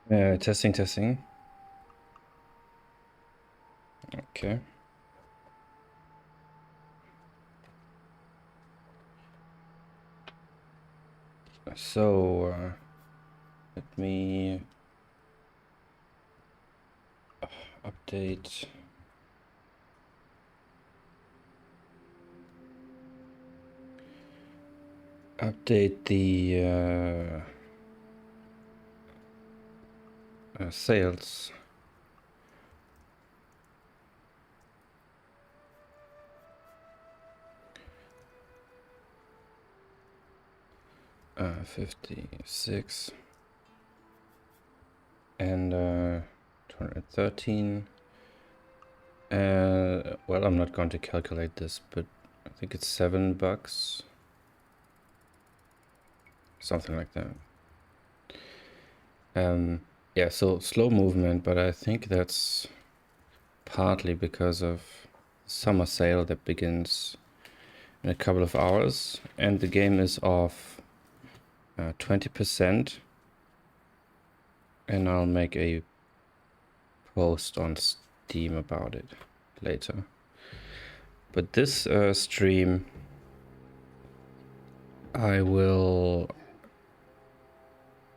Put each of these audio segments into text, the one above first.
Testing, testing. Okay. So, let me update. Update the sales. 56 and 213. Well, I'm not going to calculate this, but I think it's $7, something like that. Yeah, so slow movement, but I think that's partly because of summer sale that begins in a couple of hours, and the game is off 20%, and I'll make a post on Steam about it later. But this stream I will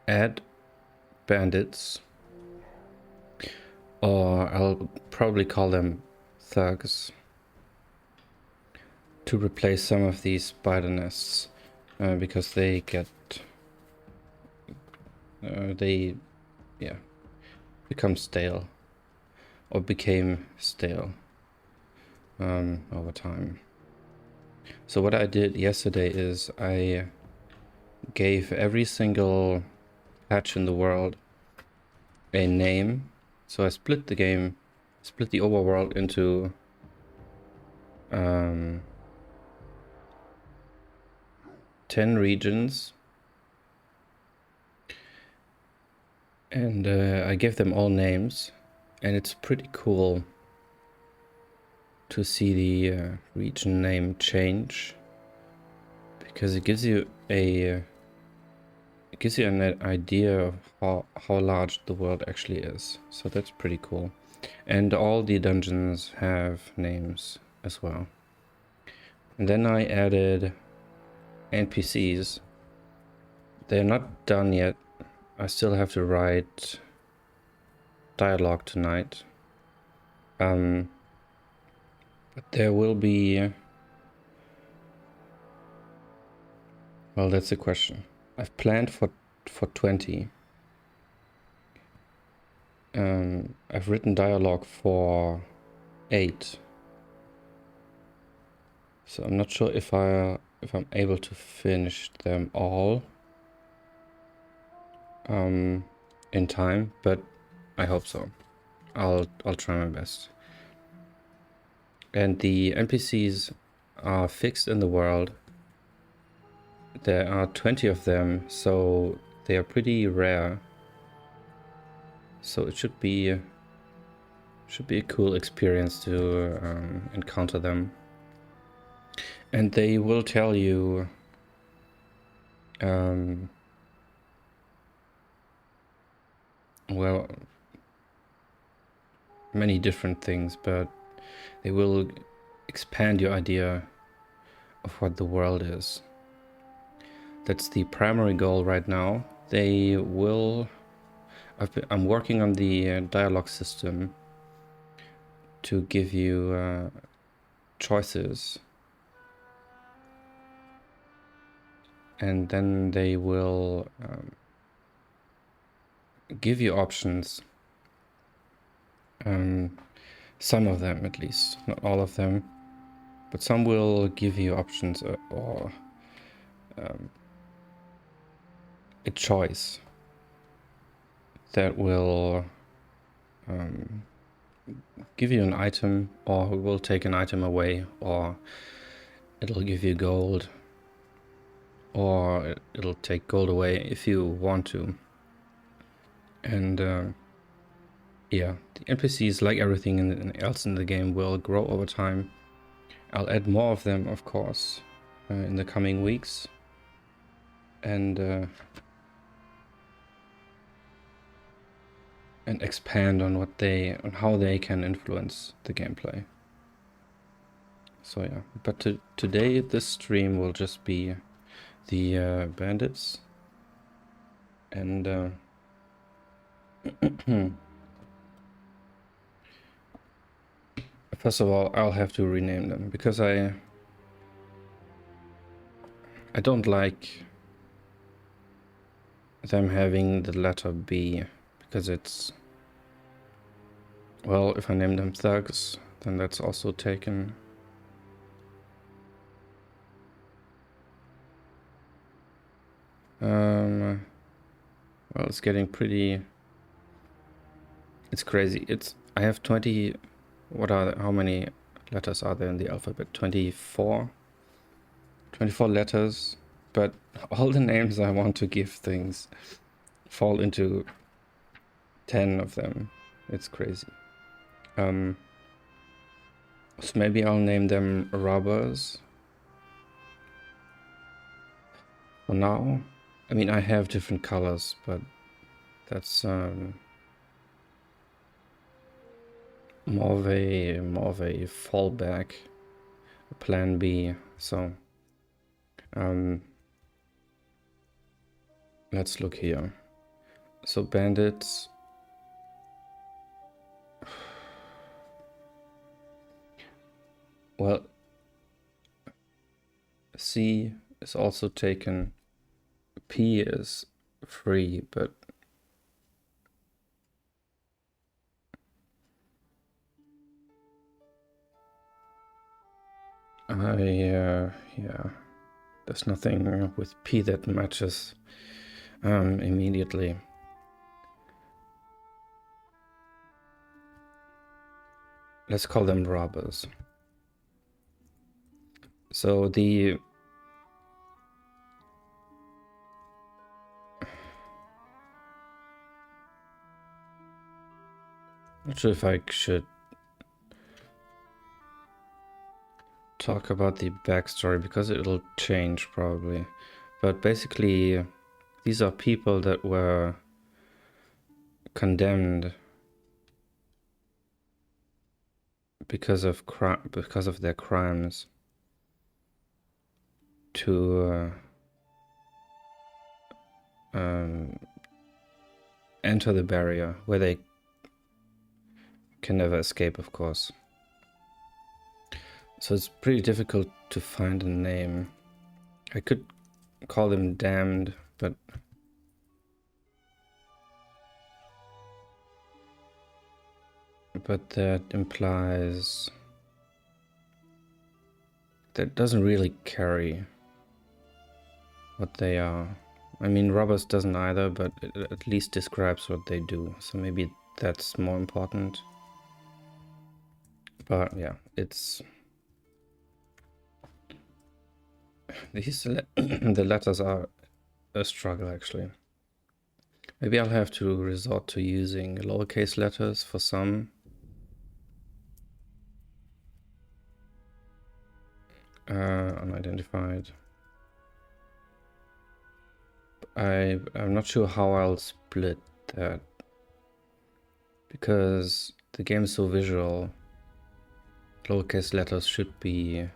add bandits, or I'll probably call them thugs, to replace some of these spider nests, because they get become stale, or became stale over time. So what I did yesterday is I gave every single patch in the world a name. So I split the game, split the overworld into 10 regions, and I gave them all names, and it's pretty cool to see the region name change, because it gives you an idea of how large the world actually is. So that's pretty cool. And all the dungeons have names as well. And then I added NPCs. They're not done yet. I still have to write dialogue tonight. But there will be... Well, that's the question. I've planned for 20. I've written dialogue for 8. So I'm not sure if I'm able to finish them all in time, but I hope so. I'll try my best. And the NPCs are fixed in the world. There are 20 of them, so they are pretty rare. So it should be a cool experience to encounter them. And they will tell you well, many different things, but they will expand your idea of what the world is. That's the primary goal right now. They will... I'm working on the dialogue system to give you choices, and then they will give you options. Some of them, at least, not all of them, but some will give you options or a choice that will give you an item, or will take an item away, or it'll give you gold, or it'll take gold away if you want to. And yeah, the NPCs, like everything else in the game, will grow over time. I'll add more of them, of course, in the coming weeks. And and expand on on how they can influence the gameplay. So yeah, but today this stream will just be the bandits, and first of all, I'll have to rename them because I don't like them having the letter B, because it's, well, if I name them thugs, then that's also taken. Well, it's getting pretty, it's crazy. I have 20, how many letters are there in the alphabet? 24 letters, but all the names I want to give things fall into 10 of them. It's crazy. So maybe I'll name them robbers for now. I mean, I have different colors, but that's more of a fallback, plan B. So let's look here. So bandits. Well, C is also taken. P is free, but yeah, there's nothing with P that matches immediately. Let's call them robbers. So not sure if I should talk about the backstory because it'll change probably. But basically, these are people that were condemned because of their crimes to enter the barrier, where they can never escape, of course. So it's pretty difficult to find a name. I could call them damned, but that implies that doesn't really carry what they are. I mean, robbers doesn't either, but it at least describes what they do. So maybe that's more important. But yeah, it's the letters are a struggle actually. Maybe I'll have to resort to using lowercase letters for some. Unidentified. I'm not sure how I'll split that, because the game is so visual. Lowercase letters should be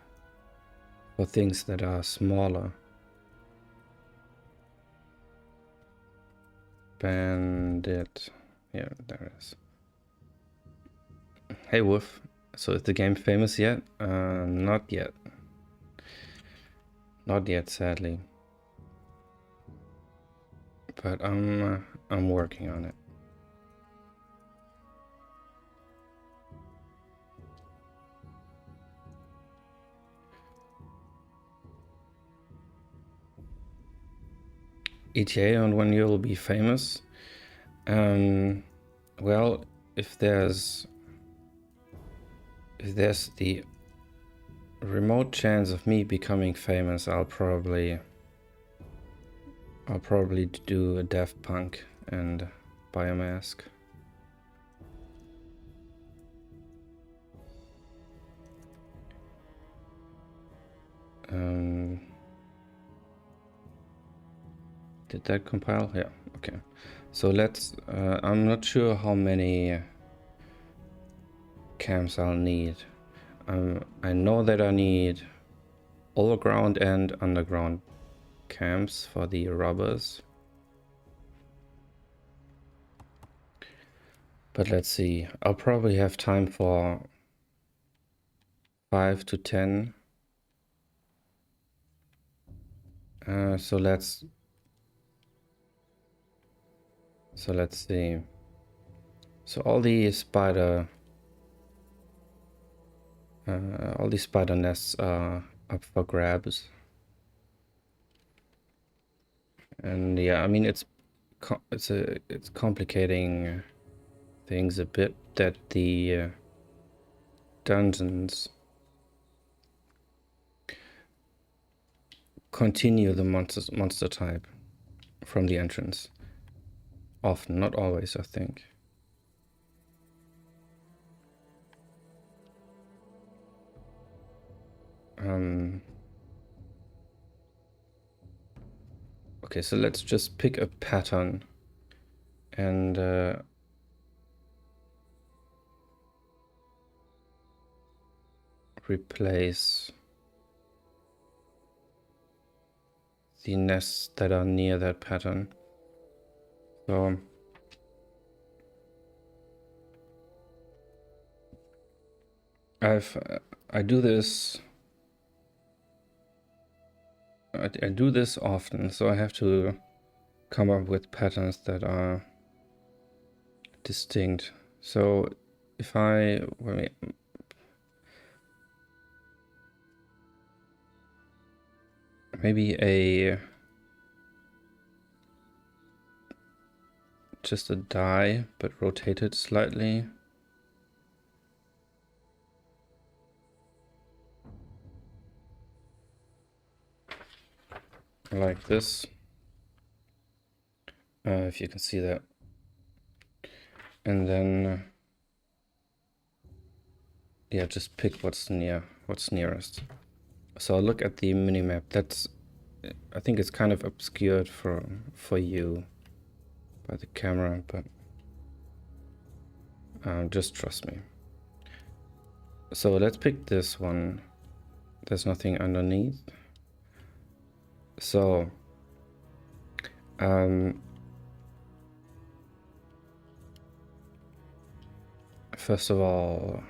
for things that are smaller. Bandit. Yeah, there it is. Hey Wolf. So is the game famous yet? Not yet. Not yet, sadly. But I'm working on it. ETA on when you'll be famous? Well, if there's the remote chance of me becoming famous, I'll probably do a Daft Punk and buy a mask. Did that compile? Yeah, okay. So let's, I'm not sure how many camps I'll need. I know that I need overground and underground camps for the robbers. But let's see, I'll probably have time for 5 to 10. So let's see. So all the spider nests are up for grabs. And yeah, I mean it's complicating things a bit that the dungeons continue the monster type from the entrance. Often, not always, I think. Okay, so let's just pick a pattern and replace the nests that are near that pattern. So I do this often, so I have to come up with patterns that are distinct. So if maybe just a die, but rotated slightly. Like this. If you can see that. And then yeah, just pick what's nearest. So I'll look at the minimap. I think it's kind of obscured for you by the camera, but just trust me. So let's pick this one. There's nothing underneath. So first of all,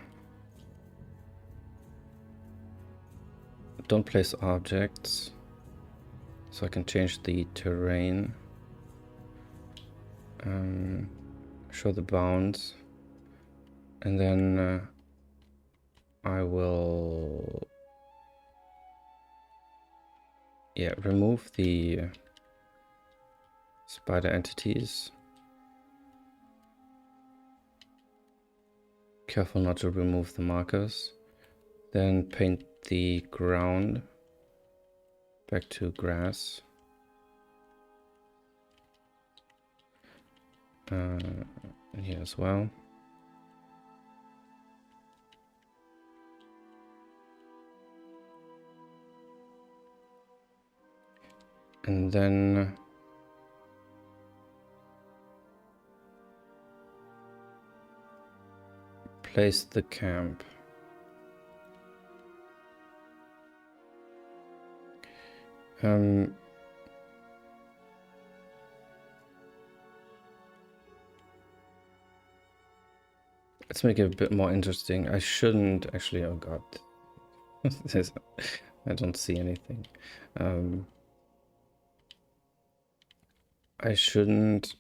don't place objects, so I can change the terrain. Show the bounds, and then I will remove the spider entities. Careful not to remove the markers. Then paint the ground back to grass. Here as well. And then place the camp. Let's make it a bit more interesting. I shouldn't actually, oh god. I don't see anything. I shouldn't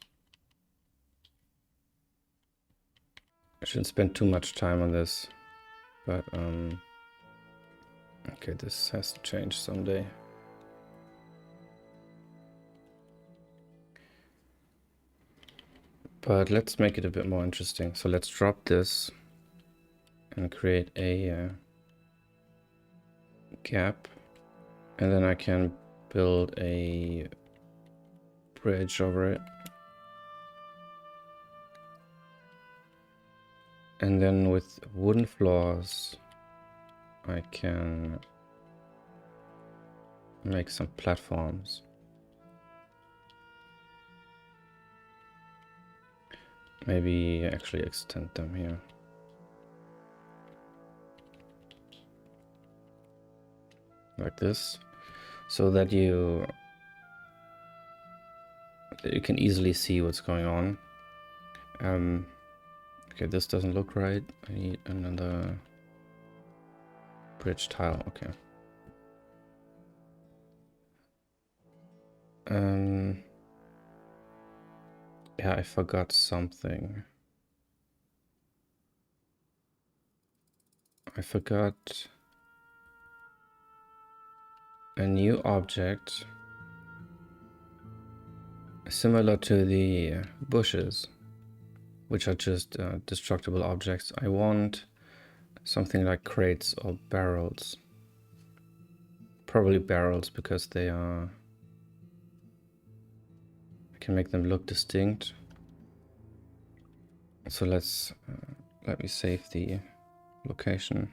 spend too much time on this, but okay, this has to change someday. But let's make it a bit more interesting. So let's drop this and create a gap, and then I can build a bridge over it. And then with wooden floors, I can make some platforms. Maybe actually extend them here. Like this. So that you can easily see what's going on. Okay, this doesn't look right. I need another bridge tile. Okay. Yeah, I forgot something. I forgot a new object similar to the bushes, which are just destructible objects. I want something like crates or barrels. Probably barrels because they are... I can make them look distinct. So let me save the location.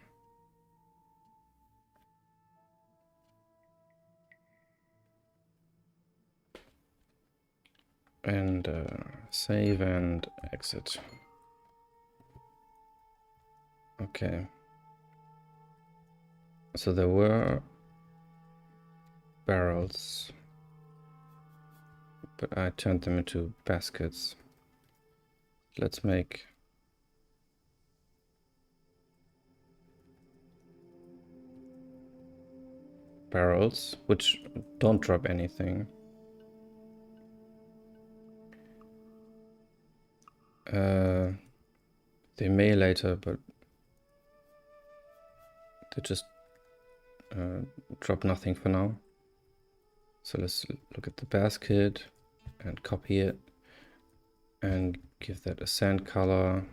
And save and exit. Okay. So there were barrels, but I turned them into baskets. Let's make barrels, which don't drop anything. They may later, but they just drop nothing for now. So let's look at the basket and copy it and give that a sand color.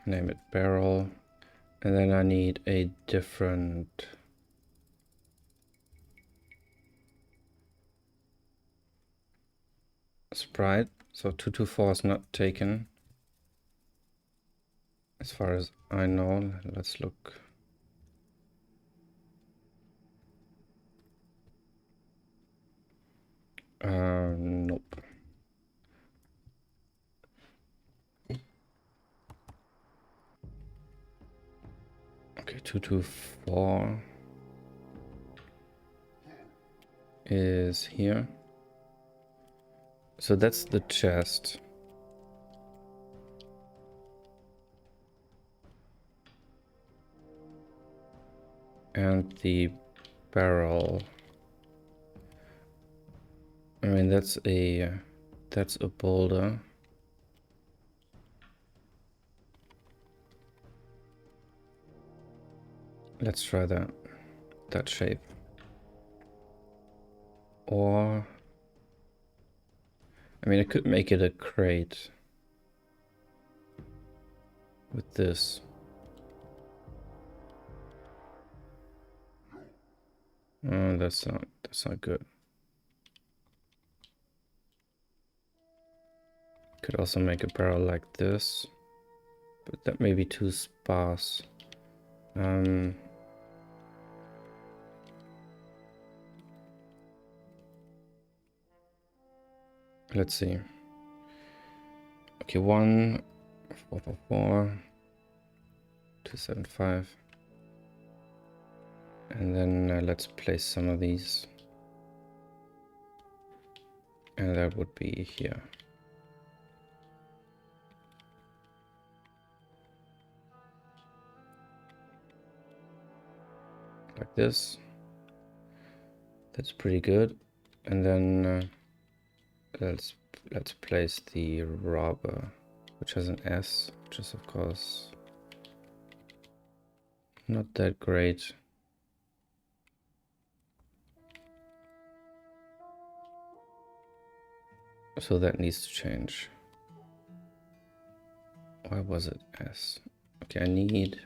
Name it barrel. And then I need a different sprite. So 224 is not taken. As far as I know, let's look. Nope. Okay, 224 is here. So that's the chest. And the barrel. I mean, that's a boulder. Let's try that shape. Or I mean, I could make it a crate with this. Oh, that's not good. Could also make a barrel like this, but that may be too sparse. Let's see. Okay, 1, 4, 4, 4, 2, 7, 5. And then let's place some of these. And that would be here. Like this. That's pretty good. And then let's place the robber, which has an S, which is of course not that great. So that needs to change. Why was it S? Okay, I need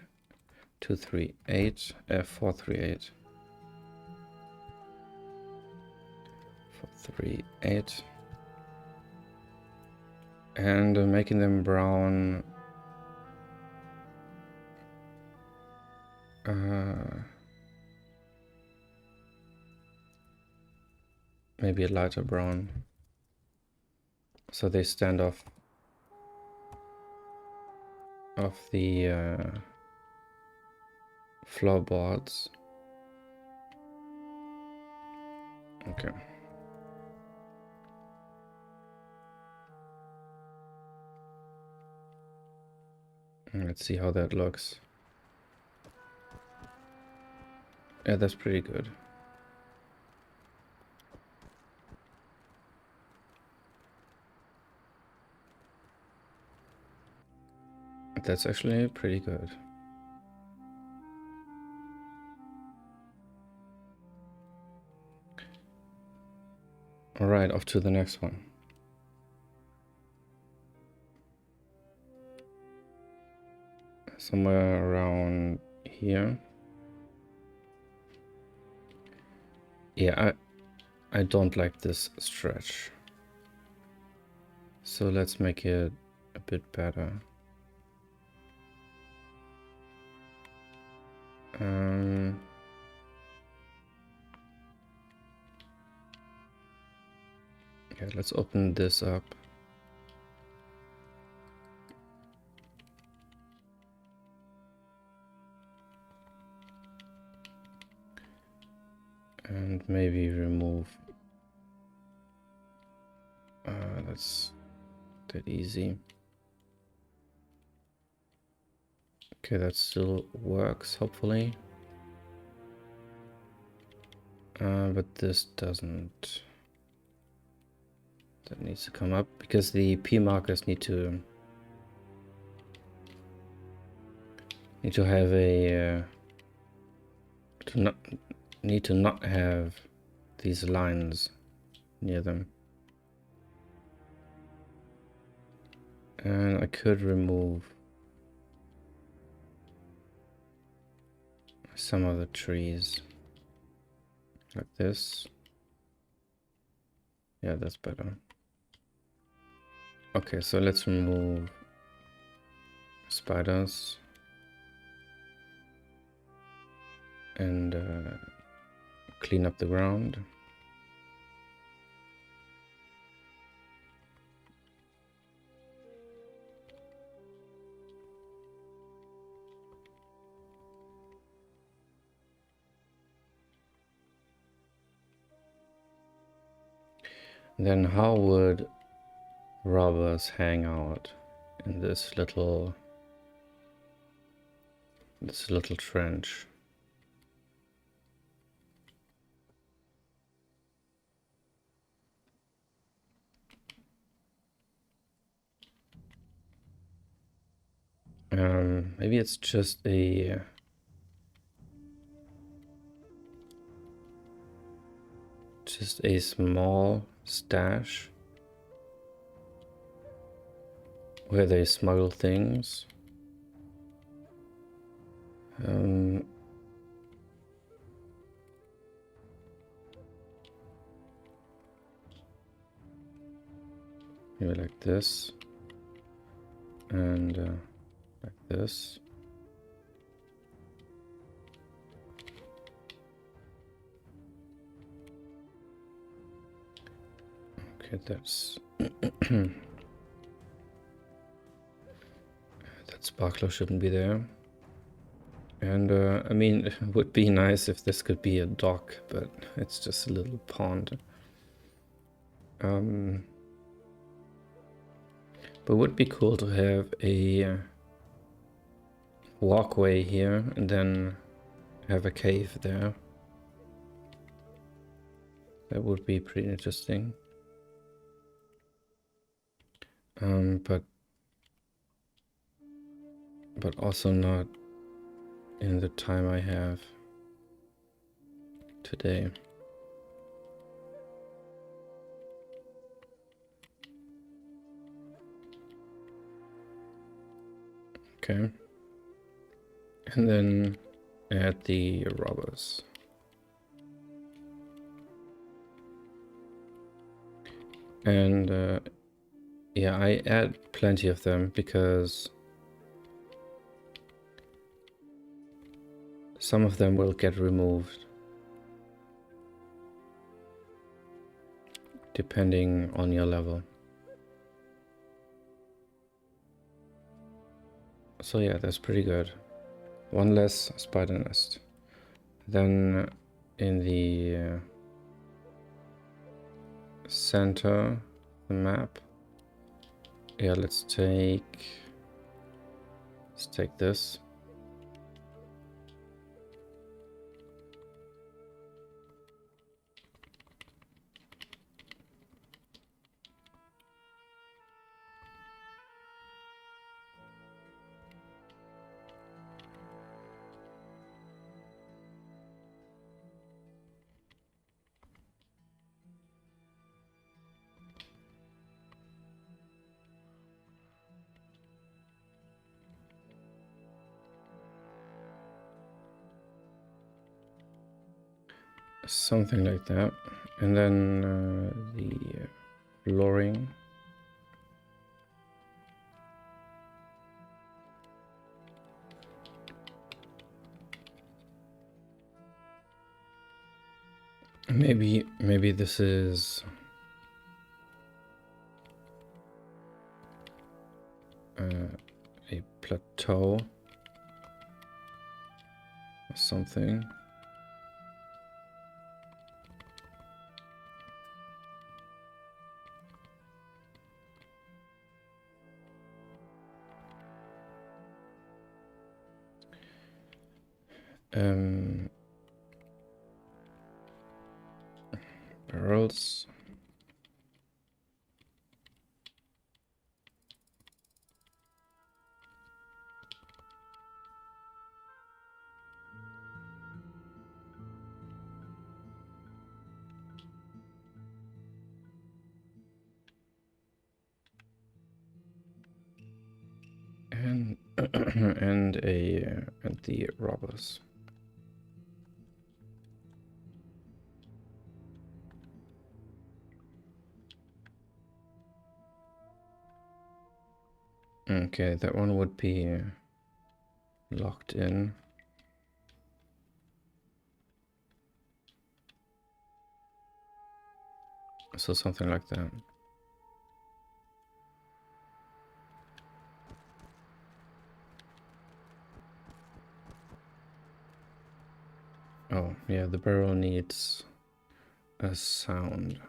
238, 438. 438. And making them brown. Maybe a lighter brown. so they stand off the floorboards. Okay. Let's see how that looks. Yeah, that's pretty good. That's actually pretty good. Alright, off to the next one. Somewhere around here. Yeah, I don't like this stretch. So let's make it a bit better. Yeah, let's open this up. And maybe remove. That's that easy. Okay, that still works, hopefully. But this doesn't. That needs to come up because the P markers need to have a need to not have these lines near them. And I could remove some of the trees like this. Yeah, that's better. Okay, so let's remove spiders and clean up the ground. Then how would robbers hang out in this little trench? Maybe it's just a small stash where they smuggle things. Maybe like this and like this. Okay, that's that sparkler shouldn't be there. And I mean, it would be nice if this could be a dock, but it's just a little pond. But it would be cool to have a walkway here and then have a cave there. That would be pretty interesting. But also not in the time I have today. Okay. And then add the robbers. And yeah, I add plenty of them because some of them will get removed depending on your level. So yeah, that's pretty good. One less spider nest. Then in the center of the map, yeah, let's take this. Something like that. And then the flooring. Maybe this is a plateau or something. Barrels. And and the robbers. Okay, that one would be locked in. So something like that. Oh, yeah, the barrel needs a sound.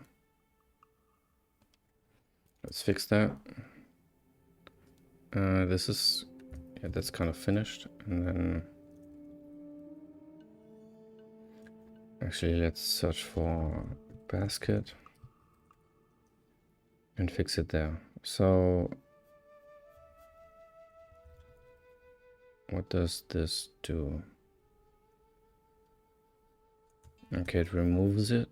Let's fix that. This is, yeah, that's kind of finished. And then, actually, let's search for basket and fix it there. So, what does this do? Okay, it removes it.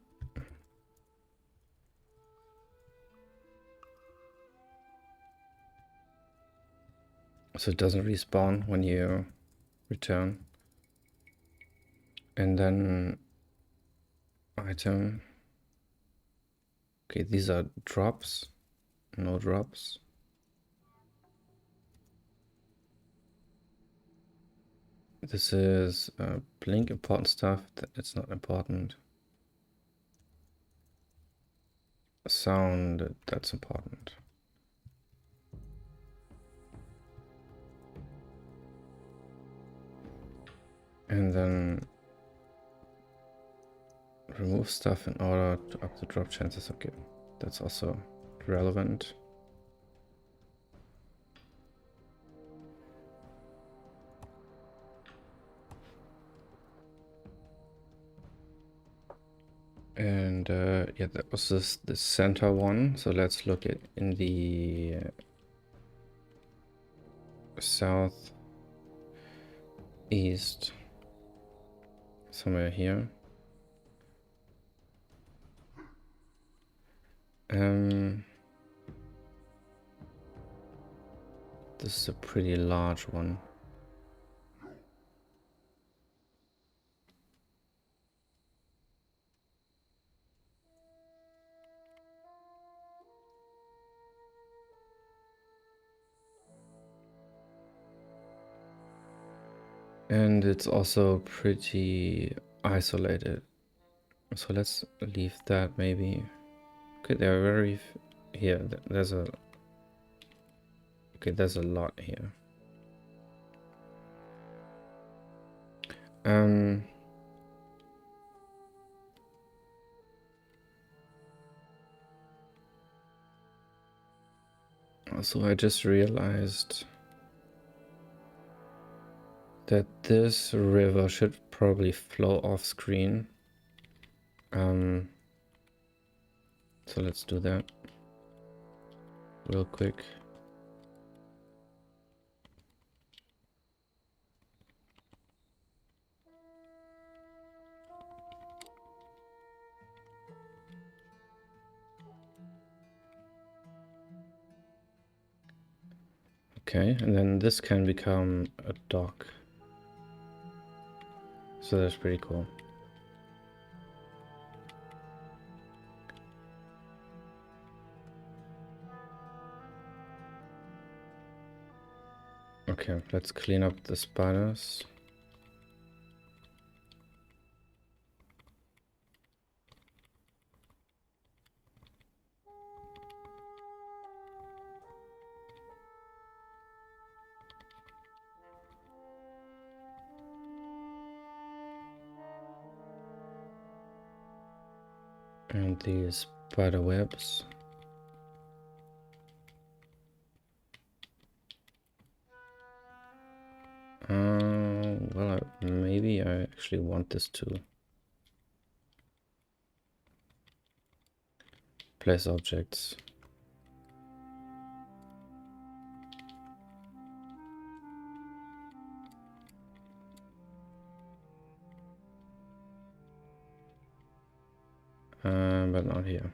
So it doesn't respawn when you return. And then item. Okay, these are drops. No drops. This is blink important stuff. It's not important. Sound, that's important. And then remove stuff in order to up the drop chances. Okay, that's also relevant. And yeah, that was the center one. So let's look at in the south east, somewhere here. This is a pretty large one. And it's also pretty isolated. So let's leave that maybe. Okay, they're very here. There's a okay. There's a lot here. Um, also, I just realized that this river should probably flow off screen. So let's do that real quick. Okay, and then this can become a dock. So that's pretty cool. Okay, let's clean up the spiders. And these spider webs. Well, maybe I actually want this to place objects. But not here.